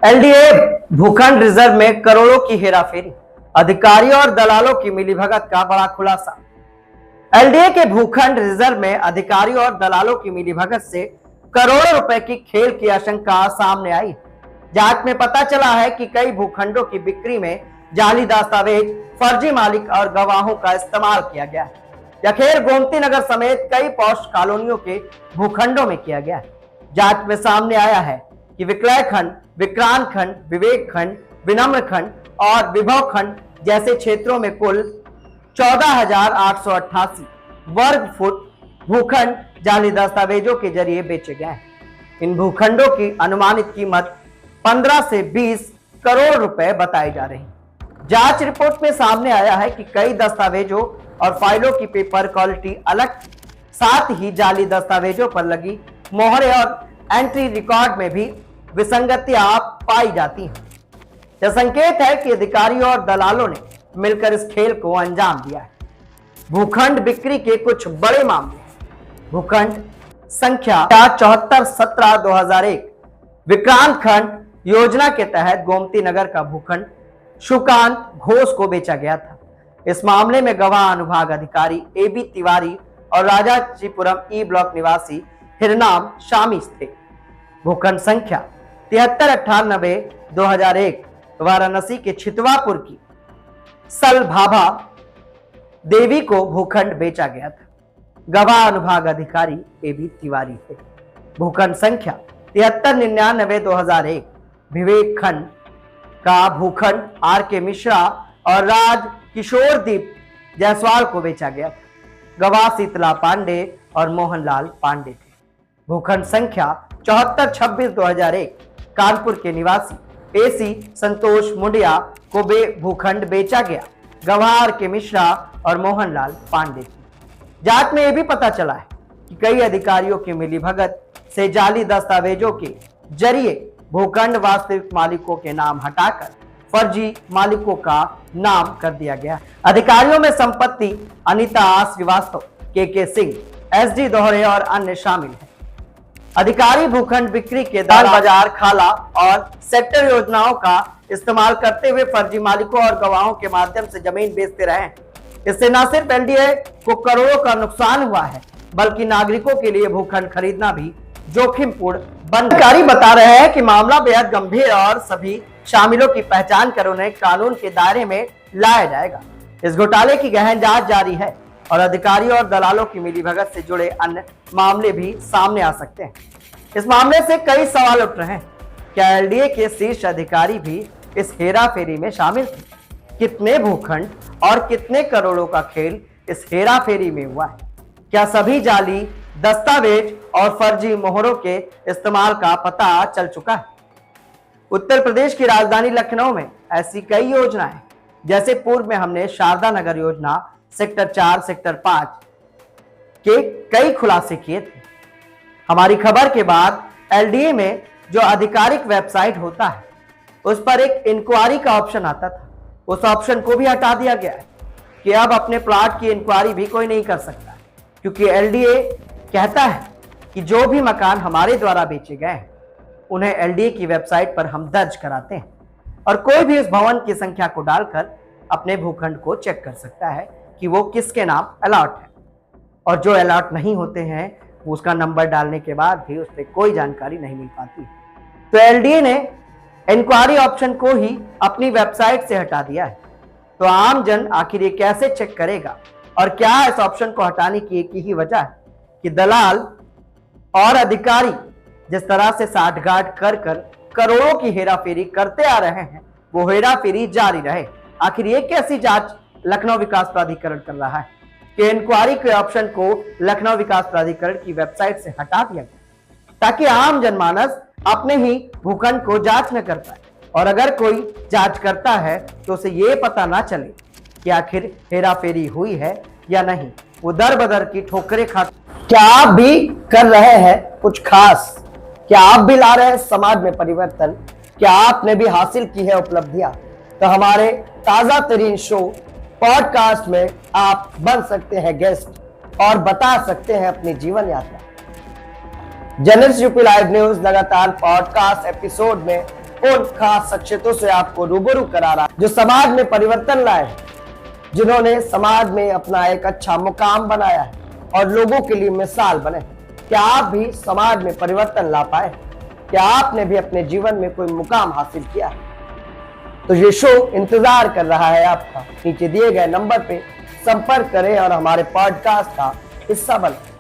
LDA भूखंड reserve में करोड़ों की हेराफेरी, अधिकारियों और दलालों की मिलीभगत का बड़ा खुलासा। एलडीए के भूखंड रिजर्व में अधिकारियों और दलालों की मिलीभगत से करोड़ों रुपए की खेल की आशंका सामने आई। जांच में पता चला है कि कई भूखंडों की बिक्री में जाली दस्तावेज, फर्जी मालिक और गवाहों का इस्तेमाल किया गया है। यह खेल गोमती नगर समेत कई पॉश कॉलोनियों के भूखंडों में किया गया है। जांच में सामने आया है कि विक्रय खंड, विक्रांत खंड, विवेक खंड, विनम्र खंड और विभव खंड जैसे क्षेत्रों में कुल 14,888 वर्ग फुट भूखंड जाली दस्तावेजों के जरिए बेचे गए हैं। इन भूखंडों की अनुमानित कीमत 15 से 20 करोड़ रुपए बताई जा रही है। जांच रिपोर्ट में सामने आया है कि कई दस्तावेजों और फाइलों की पेपर क्वालिटी अलग, साथ ही जाली दस्तावेजों पर लगी मोहरें और एंट्री रिकॉर्ड में भी विसंगतियां पाई जाती हैं। यह संकेत है कि अधिकारियों और दलालों ने मिलकर इस खेल को अंजाम दिया है। भूखंड बिक्री के कुछ बड़े मामले। भूखंड संख्या 7417/2001 विक्रांत खंड योजना के तहत गोमती नगर का भूखंड सुकांत घोष को बेचा गया था। इस मामले में गवाह अनुभाग अधिकारी AB तिवारी और राजाजीपुरम ई ब्लॉक निवासी हिरनाम शामिल थे। भूखंड संख्या 7398/2001 वाराणसी के छितवापुर की सलभाभा देवी को भूखंड बेचा गया था। गवाह अनुभाग अधिकारी AB तिवारी थे। भूखंड संख्या 7399/2001 विवेक खंड का भूखंड RK मिश्रा और राज किशोरदीप जायसवाल को बेचा गया था। गवाह शीतला पांडे और मोहनलाल पांडे थे। भूखंड संख्या 7426/2001 कानपुर के निवासी AC संतोष मुंडिया को भूखंड बेचा गया। गवाह RK मिश्रा और मोहनलाल पांडे थे। जांच में यह भी पता चला है कि कई अधिकारियों की मिलीभगत से जाली दस्तावेजों के जरिए भूखंड वास्तविक मालिकों के नाम हटाकर फर्जी मालिकों का नाम कर दिया गया। अधिकारियों में संपत्ति अनिता श्रीवास्तव, KK सिंह, SD दोहरे और अन्य शामिल हैं। अधिकारी भूखंड बिक्री के दाल बाजार, खाला और सेक्टर योजनाओं का इस्तेमाल करते हुए फर्जी मालिकों और गवाहों के माध्यम से जमीन बेचते रहे। इससे न सिर्फ एलडीए को करोड़ों का नुकसान हुआ है, बल्कि नागरिकों के लिए भूखंड खरीदना भी जोखिमपूर्ण बन। अधिकारी बता रहे हैं कि मामला बेहद गंभीर और सभी शामिलों की पहचान कर उन्हें कानून के दायरे में लाया जाएगा। इस घोटाले की गहन जांच जारी है और अधिकारियों और दलालों की मिलीभगत से जुड़े अन्य मामले भी सामने आ सकते हैं। इस मामले से कई सवाल उठ रहे हैं। क्या एलडीए के शीर्ष अधिकारी भी इस हेराफेरी में शामिल थे? कितने भूखंड और कितने करोड़ों का खेल इस हेराफेरी में हुआ है? क्या सभी जाली दस्तावेज और फर्जी मोहरों के इस्तेमाल का पता चल चुका है? उत्तर प्रदेश की राजधानी लखनऊ में ऐसी कई योजनाएं, जैसे पूर्व में हमने शारदा नगर योजना, सेक्टर 4, सेक्टर 5 के कई खुलासे किए थे। हमारी खबर के बाद एलडीए में जो आधिकारिक वेबसाइट होता है, उस पर एक इंक्वायरी का ऑप्शन आता था। उस ऑप्शन को भी हटा दिया गया है कि अब अपने प्लॉट की इंक्वायरी भी कोई नहीं कर सकता, क्योंकि एलडीए कहता है कि जो भी मकान हमारे द्वारा बेचे गए हैं उन्हें एलडीए की वेबसाइट पर हम दर्ज कराते हैं और कोई भी उस भवन की संख्या को डालकर अपने भूखंड को चेक कर सकता है कि वो किसके नाम अलॉट है। और जो अलॉट नहीं होते हैं उसका नंबर डालने के बाद भी उस पर कोई जानकारी नहीं मिल पाती। तो एलडीए ने इंक्वायरी ऑप्शन को ही अपनी वेबसाइट से हटा दिया है। तो आम जन आखिर ये कैसे चेक करेगा? और क्या इस ऑप्शन को हटाने की एक ही वजह है कि दलाल और अधिकारी जिस तरह से साठगांठ कर कर करोड़ों की हेराफेरी करते आ रहे हैं, वो हेराफेरी जारी रहे? आखिर ये कैसी जांच लखनऊ विकास प्राधिकरण कर रहा है कि इंक्वायरी के ऑप्शन को लखनऊ विकास प्राधिकरण की वेबसाइट से हटा दिया गया, ताकि आम जनमानस अपने ही भूखंड को जांच न कर पाए, और अगर कोई जांच करता है तो उसे ये पता ना चले कि आखिर हेराफेरी हुई है या नहीं। वो दर बदर की ठोकरें खा। क्या आप भी कर रहे हैं कुछ खास? क्या आप भी ला रहे हैं समाज में परिवर्तन? क्या आपने भी हासिल की है उपलब्धियां? तो हमारे ताजा तरीन शो पॉडकास्ट में आप बन सकते हैं गेस्ट और बता सकते हैं अपनी जीवन यात्रा। जनरल यूपी लाइव न्यूज लगातार पॉडकास्ट एपिसोड में उन खास शख्सियतों से आपको रूबरू करा रहा है जो समाज में परिवर्तन लाए, जिन्होंने समाज में अपना एक अच्छा मुकाम बनाया है और लोगों के लिए मिसाल बने। क्या आप भी समाज में परिवर्तन ला पाए? क्या आपने भी अपने जीवन में कोई मुकाम हासिल किया? तो ये शो इंतजार कर रहा है आपका। नीचे दिए गए नंबर पे संपर्क करें और हमारे पॉडकास्ट का हिस्सा बने।